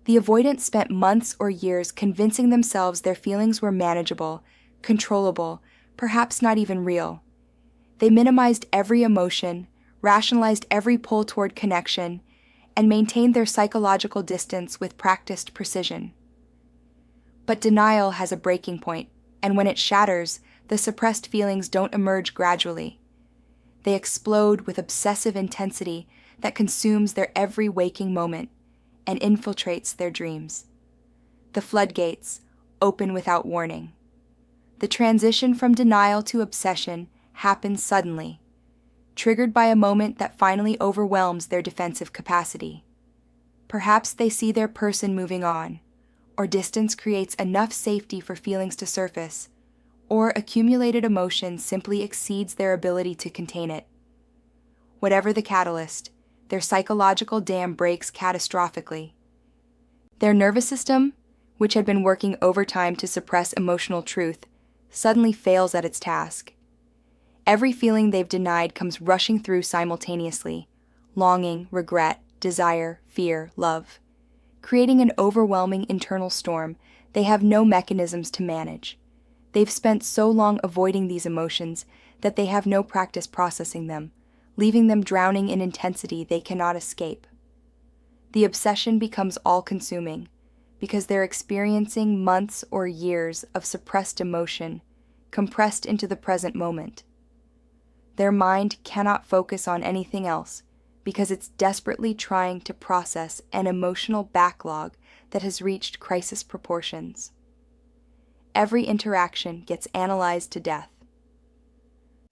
The avoidant spent months or years convincing themselves their feelings were manageable, controllable, perhaps not even real. They minimized every emotion, rationalized every pull toward connection, and maintained their psychological distance with practiced precision. But denial has a breaking point, and when it shatters, the suppressed feelings don't emerge gradually. They explode with obsessive intensity that consumes their every waking moment and infiltrates their dreams. The floodgates open without warning. The transition from denial to obsession happens suddenly, triggered by a moment that finally overwhelms their defensive capacity. Perhaps they see their person moving on, or distance creates enough safety for feelings to surface, or accumulated emotion simply exceeds their ability to contain it. Whatever the catalyst, their psychological dam breaks catastrophically. Their nervous system, which had been working overtime to suppress emotional truth, suddenly fails at its task. Every feeling they've denied comes rushing through simultaneously: longing, regret, desire, fear, love. Creating an overwhelming internal storm they have no mechanisms to manage. They've spent so long avoiding these emotions that they have no practice processing them, leaving them drowning in intensity they cannot escape. The obsession becomes all-consuming because they're experiencing months or years of suppressed emotion compressed into the present moment. Their mind cannot focus on anything else because it's desperately trying to process an emotional backlog that has reached crisis proportions. Every interaction gets analyzed to death.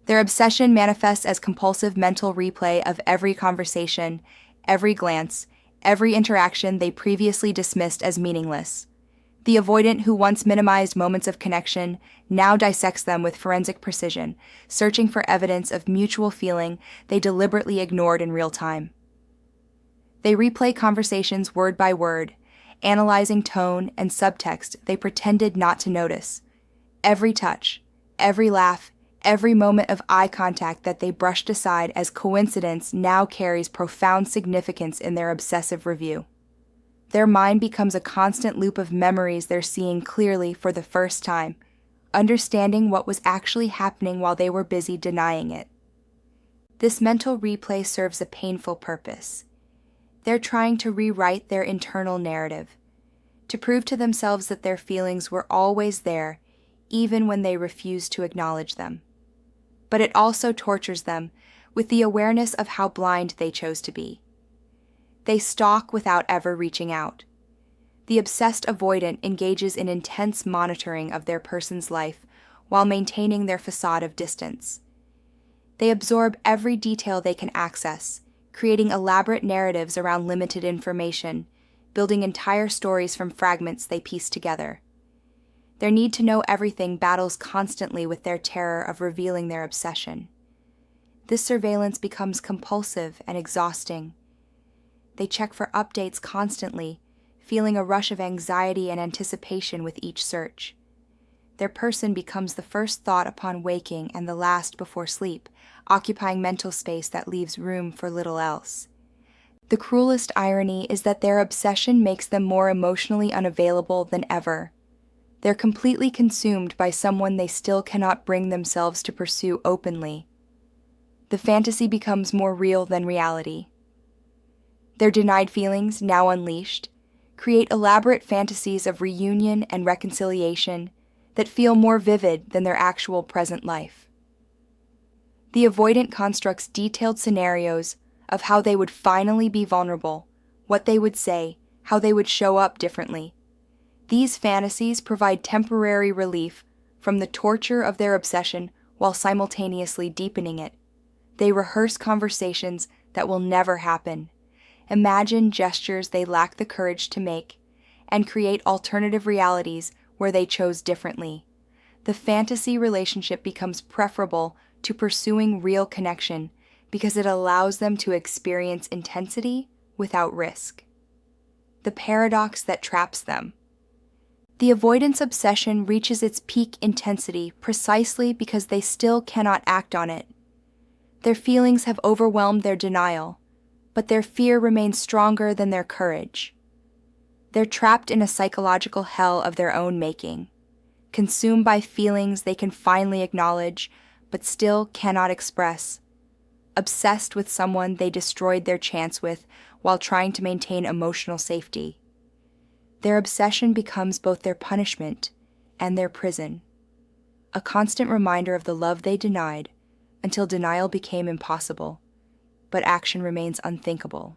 Their obsession manifests as compulsive mental replay of every conversation, every glance, every interaction they previously dismissed as meaningless. The avoidant who once minimized moments of connection now dissects them with forensic precision, searching for evidence of mutual feeling they deliberately ignored in real time. They replay conversations word by word, analyzing tone and subtext they pretended not to notice. Every touch, every laugh, every moment of eye contact that they brushed aside as coincidence now carries profound significance in their obsessive review. Their mind becomes a constant loop of memories they're seeing clearly for the first time, understanding what was actually happening while they were busy denying it. This mental replay serves a painful purpose. They're trying to rewrite their internal narrative, to prove to themselves that their feelings were always there, even when they refused to acknowledge them. But it also tortures them with the awareness of how blind they chose to be. They stalk without ever reaching out. The obsessed avoidant engages in intense monitoring of their person's life while maintaining their facade of distance. They absorb every detail they can access, creating elaborate narratives around limited information, building entire stories from fragments they piece together. Their need to know everything battles constantly with their terror of revealing their obsession. This surveillance becomes compulsive and exhausting. They check for updates constantly, feeling a rush of anxiety and anticipation with each search. Their person becomes the first thought upon waking and the last before sleep, occupying mental space that leaves room for little else. The cruelest irony is that their obsession makes them more emotionally unavailable than ever. They're completely consumed by someone they still cannot bring themselves to pursue openly. The fantasy becomes more real than reality. Their denied feelings, now unleashed, create elaborate fantasies of reunion and reconciliation that feel more vivid than their actual present life. The avoidant constructs detailed scenarios of how they would finally be vulnerable, what they would say, how they would show up differently. These fantasies provide temporary relief from the torture of their obsession while simultaneously deepening it. They rehearse conversations that will never happen, imagine gestures they lack the courage to make, and create alternative realities where they chose differently. The fantasy relationship becomes preferable to pursuing real connection because it allows them to experience intensity without risk. The paradox that traps them. The avoidance obsession reaches its peak intensity precisely because they still cannot act on it. Their feelings have overwhelmed their denial, but their fear remains stronger than their courage. They're trapped in a psychological hell of their own making, consumed by feelings they can finally acknowledge, but still cannot express, obsessed with someone they destroyed their chance with while trying to maintain emotional safety. Their obsession becomes both their punishment and their prison, a constant reminder of the love they denied until denial became impossible, but action remains unthinkable.